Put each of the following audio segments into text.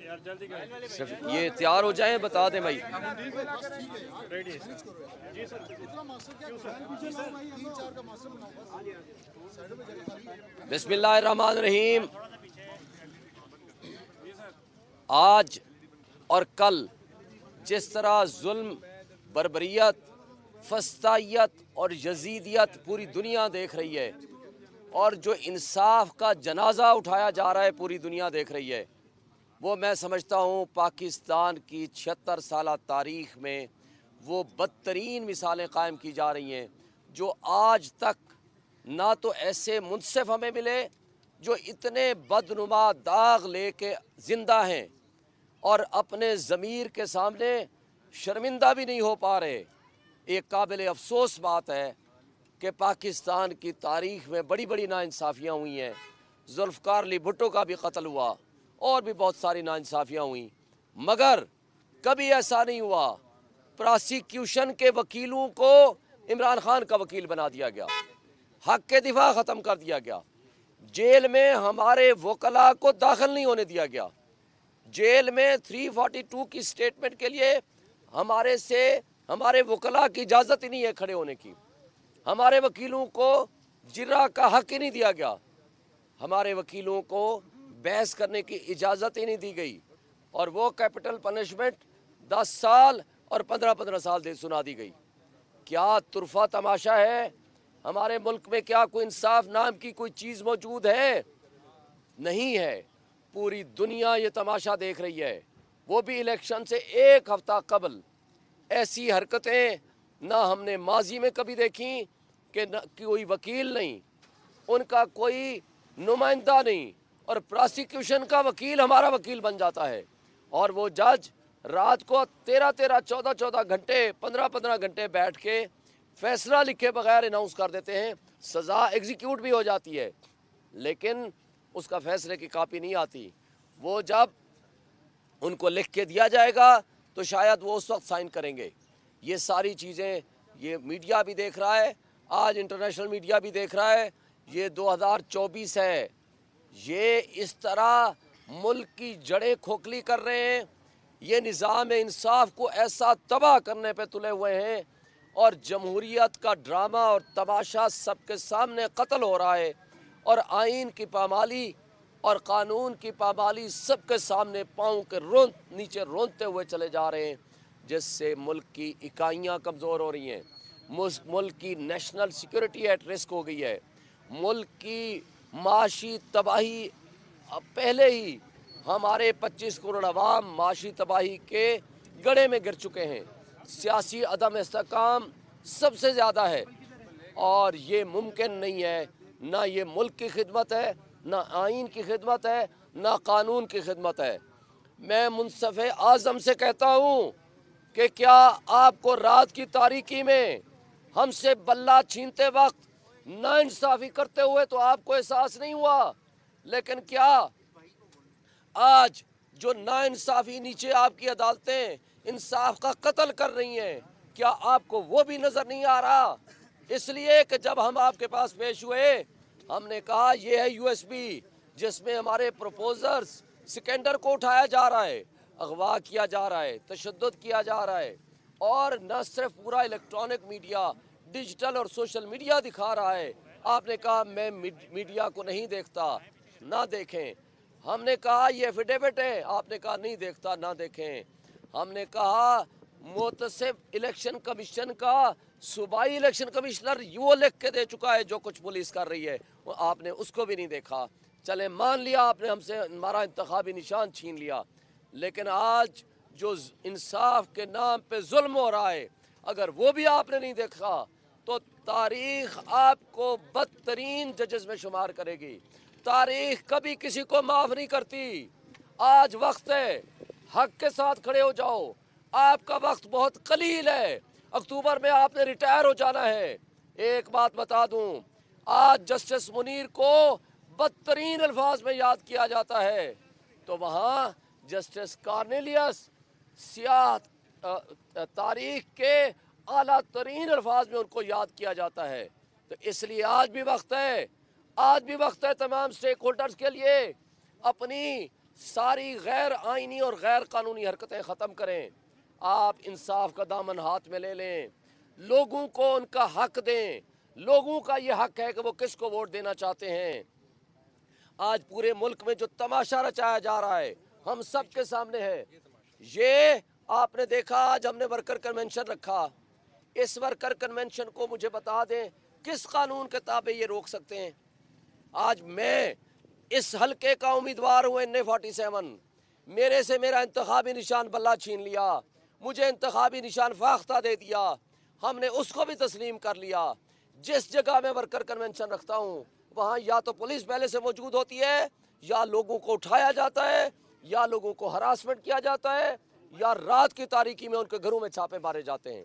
सिर्फ ये तैयार हो जाए, बता दें भाई। बिस्मिल्लाहिर्रहमानिर्रहीम। आज और कल जिस तरह जुल्म, बर्बरियत, फस्तायत और यजीदियत पूरी दुनिया देख रही है और जो इंसाफ का जनाजा उठाया जा रहा है पूरी दुनिया देख रही है, वो मैं समझता हूँ पाकिस्तान की 76 साल तारीख़ में वो बदतरीन मिसालें कायम की जा रही हैं जो आज तक ना तो ऐसे मुनसिफ हमें मिले जो इतने बदनुमा दाग लेके ज़िंदा हैं और अपने ज़मीर के सामने शर्मिंदा भी नहीं हो पा रहे। एक काबिल अफसोस बात है कि पाकिस्तान की तारीख़ में बड़ी बड़ी नाइंसाफ़ियाँ हुई हैं। जुल्फ़कार अली भुट्टो का भी कत्ल हुआ और भी बहुत सारी नाइंसाफ़ियाँ हुई, मगर कभी ऐसा नहीं हुआ प्रोसिक्यूशन के वकीलों को इमरान खान का वकील बना दिया गया, हक के दिफा ख़त्म कर दिया गया, जेल में हमारे वकला को दाखिल नहीं होने दिया गया, जेल में 342 की स्टेटमेंट के लिए हमारे वकला की इजाज़त ही नहीं है खड़े होने की, हमारे वकीलों को जिर्रा का हक ही नहीं दिया गया, हमारे वकीलों को बहस करने की इजाज़त ही नहीं दी गई और वो कैपिटल पनिशमेंट 10 साल और 15-15 साल दे सुना दी गई। क्या तुरफा तमाशा है? हमारे मुल्क में क्या कोई इंसाफ नाम की कोई चीज़ मौजूद है? नहीं है। पूरी दुनिया ये तमाशा देख रही है, वो भी इलेक्शन से एक हफ्ता कबल। ऐसी हरकतें ना हमने माजी में कभी देखी कि कोई वकील नहीं, उनका कोई नुमाइंदा नहीं और प्रोसिक्यूशन का वकील हमारा वकील बन जाता है और वो जज रात को 13-13, 14-14 घंटे, 15-15 घंटे बैठ के फैसला लिखे बगैर अनाउंस कर देते हैं। सज़ा एग्जीक्यूट भी हो जाती है लेकिन उसका फैसले की कापी नहीं आती। वो जब उनको लिख के दिया जाएगा तो शायद वो उस वक्त साइन करेंगे। ये सारी चीज़ें ये मीडिया भी देख रहा है, आज इंटरनेशनल मीडिया भी देख रहा है। ये 2024 है, ये इस तरह मुल्क की जड़ें खोखली कर रहे हैं, ये निज़ाम इंसाफ को ऐसा तबाह करने पे तुले हुए हैं और जमहूरियत का ड्रामा और तमाशा सबके सामने कत्ल हो रहा है और आइन की पामाली और कानून की पामाली सबके सामने पाँव के नीचे रोंदते हुए चले जा रहे हैं, जिससे मुल्क की इकाइयाँ कमज़ोर हो रही हैं, मुल्क की नेशनल सिक्योरिटी एट रिस्क हो गई है, मुल्क की माशी तबाही। पहले ही हमारे 25 करोड़ अवाम माशी तबाही के गड़े में गिर चुके हैं, सियासी अदम इस्तेकाम सबसे ज़्यादा है और ये मुमकिन नहीं है। ना ये मुल्क की खिदमत है, ना आइन की खिदमत है, ना कानून की खिदमत है। मैं मुनसिफ आज़म से कहता हूँ कि क्या आपको रात की तारीकी में हमसे बल्ला छीनते वक्त नाइंसाफ़ी करते हुए तो आपको एहसास नहीं हुआ, लेकिन क्या आज जो नाइंसाफ़ी नीचे आपकी अदालतें इंसाफ का कत्ल कर रही हैं, क्या आपको वो भी नज़र नहीं आ रहा? इसलिए कि जब हम आपके पास पेश हुए हमने कहा ये है USB जिसमें हमारे प्रपोजर्स सिकंदर को उठाया जा रहा है, अगवा किया जा रहा है, तशद्दुद किया जा रहा है और न सिर्फ पूरा इलेक्ट्रॉनिक मीडिया, डिजिटल और सोशल मीडिया दिखा रहा है। आपने कहा मैं मीडिया को नहीं देखता, ना देखें। हमने कहा ये एफिडेविट है, आपने कहा नहीं देखता, ना देखें। हमने कहा मुतसिब इलेक्शन कमीशन का सूबाई इलेक्शन कमिश्नर वो लिख के दे चुका है जो कुछ पुलिस कर रही है, वो आपने उसको भी नहीं देखा। चले मान लिया आपने हमसे हमारा इंतखाबी निशान छीन लिया, लेकिन आज जो इंसाफ के नाम पे जुल्म हो रहा है अगर वो भी आपने नहीं देखा तो तारीख आपको बदतरीन जजेस में शुमार करेगी। तारीख कभी किसी को माफ़ नहीं करती। आज वक्त है, हक के साथ खड़े हो जाओ। आपका वक्त बहुत कलील है, अक्टूबर में आपने रिटायर हो जाना है। एक बात बता दूं, आज जस्टिस मुनीर को बदतरीन अल्फाज में याद किया जाता है तो वहाँ जस्टिस कार्नेलियस सियाह तारीख के आला तरीन अल्फाज में उनको याद किया जाता है। तो इसलिए आज भी वक्त है, आज भी वक्त है तमाम स्टेक होल्डर्स के लिए अपनी सारी गैर आइनी और गैर कानूनी हरकतें ख़त्म करें। आप इंसाफ का दामन हाथ में ले लें, लोगों को उनका हक दें। लोगों का ये हक है कि वो किसको वोट देना चाहते हैं। आज पूरे मुल्क में जो तमाशा रचाया जा रहा है हम सब के सामने है। ये आपने देखा, आज हमने वर्कर कन्वेंशन रखा। इस वर्कर कन्वेंशन को मुझे बता दें किस कानून के ताबे ये रोक सकते हैं। आज मैं इस हलके का उम्मीदवार हूँ NA47। मेरे से मेरा इंतखाबी निशान बल्ला छीन लिया, मुझे इंतखाबी निशान फाख्ता दे दिया। हमने उसको भी तस्लीम कर लिया। जिस जगह मैं वर्कर कन्वेंशन रखता हूँ वहाँ या तो पुलिस पहले से मौजूद होती है, या लोगों को उठाया जाता है, या लोगों को हरासमेंट किया जाता है, या रात की तारीकी में उनके घरों में छापे मारे जाते हैं।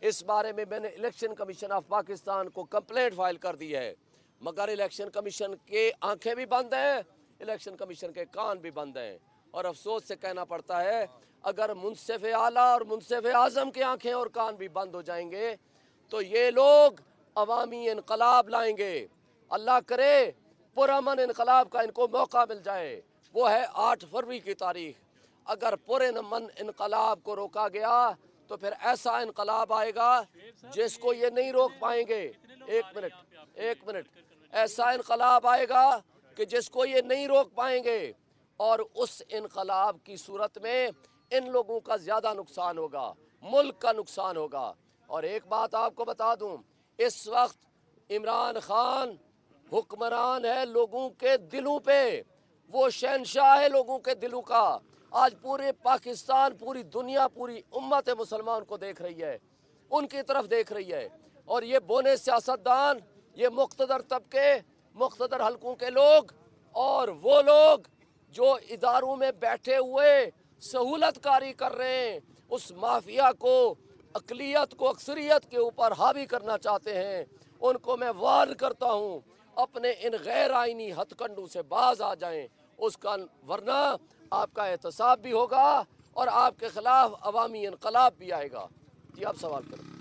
इस बारे में मैंने इलेक्शन कमीशन ऑफ पाकिस्तान को कंप्लेंट फाइल कर दी है, मगर इलेक्शन कमीशन के आंखें भी बंद हैं, इलेक्शन कमीशन के कान भी बंद हैं। और अफसोस से कहना पड़ता है, अगर मुंसिफ आला और मुंसिफ आज़म की आंखें और कान भी बंद हो जाएंगे तो ये लोग अवामी इनकलाब लाएंगे। अल्लाह करे पुरअमन इनकलाब का इनको मौका मिल जाए। वो है 8 फरवरी की तारीख। अगर पुरअमन इनकलाब को रोका गया तो फिर ऐसा इनकलाब आएगा जिसको ये नहीं रोक पाएंगे। एक मिनट, ऐसा इनकलाब आएगा कि जिसको ये नहीं रोक पाएंगे, और उस इनकलाब की सूरत में इन लोगों का ज़्यादा नुकसान होगा, मुल्क का नुकसान होगा। और एक बात आपको बता दूं, इस वक्त इमरान खान हुक्मरान है लोगों के दिलों पे, वो शहनशाह है लोगों के दिलों का। आज पूरे पाकिस्तान, पूरी दुनिया, पूरी उम्मत मुसलमान को देख रही है, उनकी तरफ देख रही है। और ये बोने सियासतदान, ये मुख्तदर तबके, मुख्तदर हलकों के लोग और वो लोग जो इदारों में बैठे हुए सहूलतकारी कर रहे हैं, उस माफिया को, अकलियत को अक्सरियत के ऊपर हावी करना चाहते हैं, उनको मैं वार्न करता हूँ अपने इन गैर आइनी हथकंडों से बाज आ जाएं। उसका वरना आपका एहतसाब भी होगा और आपके खिलाफ अवामी इनकलाब भी आएगा। जी आप सवाल करें।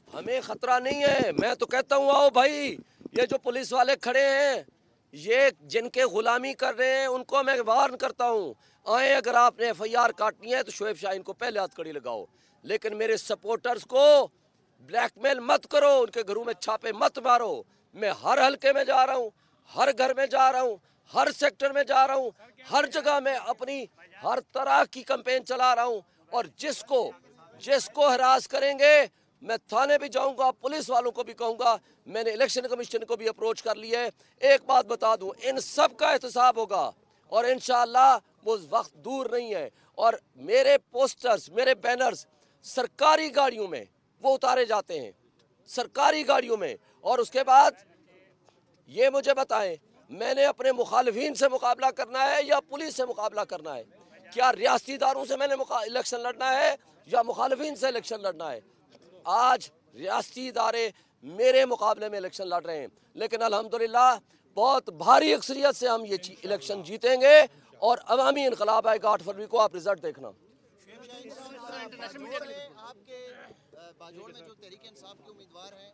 हमें खतरा नहीं है। मैं तो कहता हूँ आओ भाई, ये जो पुलिस वाले खड़े हैं, ये जिनके गुलामी कर रहे हैं उनको मैं वार्न करता हूँ, आए अगर आपने FIR काटनी है तो शोएब शाहीन को पहले हथकड़ी लगाओ, लेकिन मेरे सपोर्टर्स को ब्लैकमेल मत करो, उनके घरों में छापे मत मारो। मैं हर हलके में जा रहा हूँ, हर घर में जा रहा हूँ, हर सेक्टर में जा रहा हूँ, हर जगह में अपनी हर तरह की कैंपेन चला रहा हूँ। और जिसको हरास करेंगे मैं थाने भी जाऊंगा, पुलिस वालों को भी कहूंगा। मैंने इलेक्शन कमीशन को भी अप्रोच कर लिया है। एक बात बता दूं, इन सब का एहतसाब होगा और इंशाअल्लाह वो वक्त दूर नहीं है। और मेरे पोस्टर्स, मेरे बैनर्स सरकारी गाड़ियों में वो उतारे जाते हैं, सरकारी गाड़ियों में। और उसके बाद ये मुझे बताएं, मैंने अपने मुखालिफिन से मुकाबला करना है या पुलिस से मुकाबला करना है? क्या रियासती इदारों से मैंने इलेक्शन लड़ना है या मुखालिफिन से इलेक्शन लड़ना है? आज रियासती इदारे मेरे मुकाबले में इलेक्शन लड़ रहे हैं, लेकिन अल्हम्दुलिल्लाह बहुत भारी अक्सरियत से हम ये इलेक्शन जीतेंगे और अवामी इनकलाब आएगा 8 फरवरी को। आप रिजल्ट देखना। आपके बाजोड़ में जो तहरीक इंसाफ के उम्मीदवार हैं,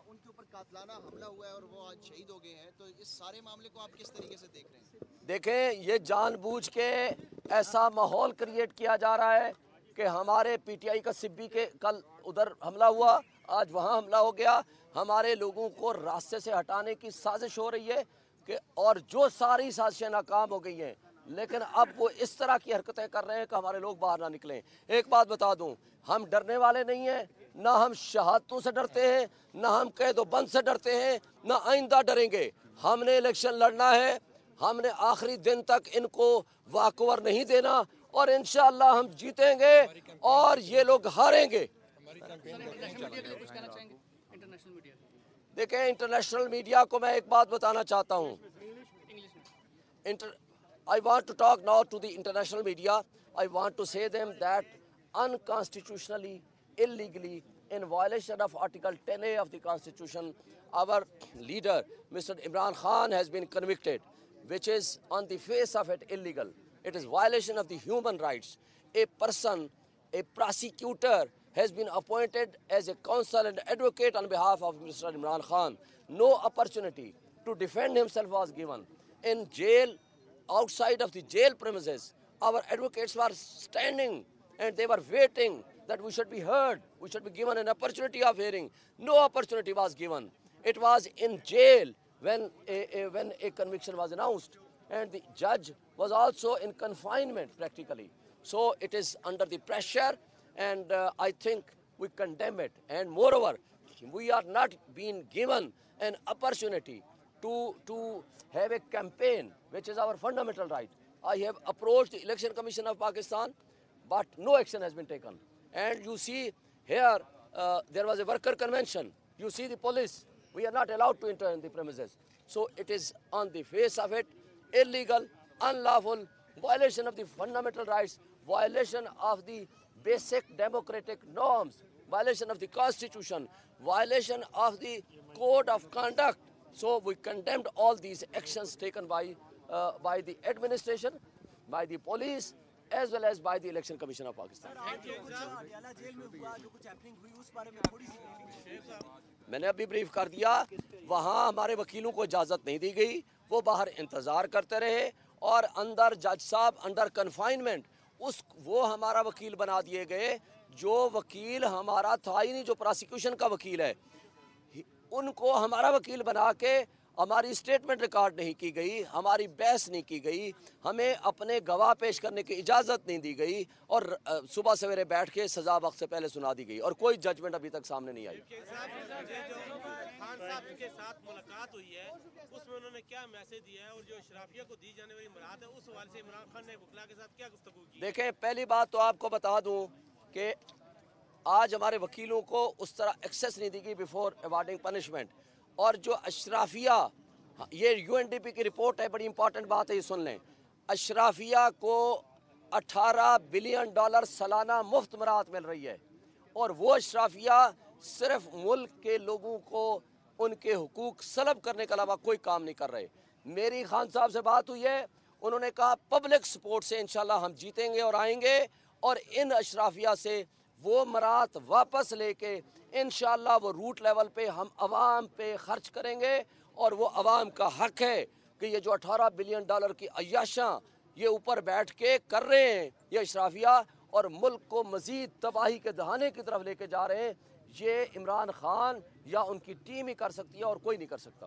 उनके ऊपर कातलाना हमला हुआ है और वो आज शहीद हो गए हैं, तो इस सारे मामले को आप किस तरीके से देख रहे हैं? देखें, ये जानबूझ के ऐसा माहौल क्रिएट किया जा रहा है कि हमारे PTI का सिब्बी के कल उधर हमला हुआ, आज वहाँ हमला हो गया। हमारे लोगों को रास्ते से हटाने की साजिश हो रही है कि, और जो सारी साजिशें नाकाम हो गई हैं, लेकिन अब वो इस तरह की हरकतें कर रहे हैं कि हमारे लोग बाहर ना निकलें। एक बात बता दूं, हम डरने वाले नहीं हैं, ना हम शहादतों से डरते हैं, ना हम कैद बंद से डरते हैं, ना आइंदा डरेंगे। हमने इलेक्शन लड़ना है, हमने आखिरी दिन तक इनको वाकओवर नहीं देना और इंशाअल्लाह हम जीतेंगे और ये लोग हारेंगे। देखें, इंटरनेशनल मीडिया को मैं एक बात बताना चाहता हूँ। I want to talk now to the international media. I want to say them that unconstitutionally, illegally, in violation of Article 10A of the Constitution, our leader, Mr. Imran Khan, has been convicted, which is on the face of it illegal. It is violation of the human rights. A person, a prosecutor, has been appointed as a counsel and advocate on behalf of Mr. Imran Khan. No opportunity to defend himself was given. In jail, outside of the jail premises, our advocates were standing and they were waiting that we should be heard, we should be given an opportunity of hearing. No opportunity was given. It was in jail when a conviction was announced, and the judge was also in confinement practically. So it is under the pressure, and I think we condemn it. And moreover, we are not being given an opportunity to have a campaign, which is our fundamental right. I have approached the Election Commission of Pakistan, but no action has been taken. And you see here, there was a worker convention. You see the police. We are not allowed to enter in the premises. So it is on the face of it illegal, unlawful, violation of the fundamental rights, violation of the basic democratic norms, violation of the constitution, violation of the code of conduct. So we condemned all these actions taken by the administration, by the police, as well as by the Election Commission of Pakistan. मैंने अभी brief कर दिया, वहाँ हमारे वकीलों को इजाज़त नहीं दी गई, वो बाहर इंतज़ार करते रहे और अंदर जज साहब अंडर कन्फाइनमेंट वो हमारा वकील बना दिए गए, जो वकील हमारा था ही नहीं, जो प्रोसिक्यूशन का वकील है, उनको हमारा वकील बना के हमारी स्टेटमेंट रिकॉर्ड नहीं की गई, हमारी बहस नहीं की गई, हमें अपने गवाह पेश करने की इजाज़त नहीं दी गई और सुबह सवेरे बैठ के सज़ा वक्त से पहले सुना दी गई और कोई जजमेंट अभी तक सामने नहीं आई। खान साहब के साथ मुलाकात हुई है, उसमें उन्होंने क्या मैसेज दिया है और जो अशराफिया को दी जाने वाली मुराद है, उस हवाले से इमरान खान ने वकला के साथ क्या गुफ्तगू की? देखें, पहली बात तो आपको बता दूं कि आज हमारे वकीलों को उस तरह एक्सेस नहीं दी गई बिफोर अवार्डिंग पनिशमेंट। और जो अशराफिया, ये यूएनडीपी की रिपोर्ट है, बड़ी इंपॉर्टेंट बात है, ये सुन लें। अशराफिया को $18 बिलियन सालाना मुफ्त मराहत मिल रही है और वो अशराफिया सिर्फ मुल्क के लोगों को उनके हुकूक सलब करने के अलावा कोई काम नहीं कर रहे। मेरी खान साहब से बात हुई है, उन्होंने कहा पब्लिक सपोर्ट से इंशाल्लाह हम जीतेंगे और आएंगे और इन अशराफिया से वो मराहत वापस लेके इंशाल्लाह वो रूट लेवल पे हम आवाम पे खर्च करेंगे और वो आवाम का हक है कि ये जो $18 बिलियन की अय्याशां ये ऊपर बैठ के कर रहे हैं ये अशराफिया और मुल्क को मज़ीद तबाही के दहाने की तरफ लेके जा रहे हैं, ये इमरान खान या उनकी टीम ही कर सकती है और कोई नहीं कर सकता।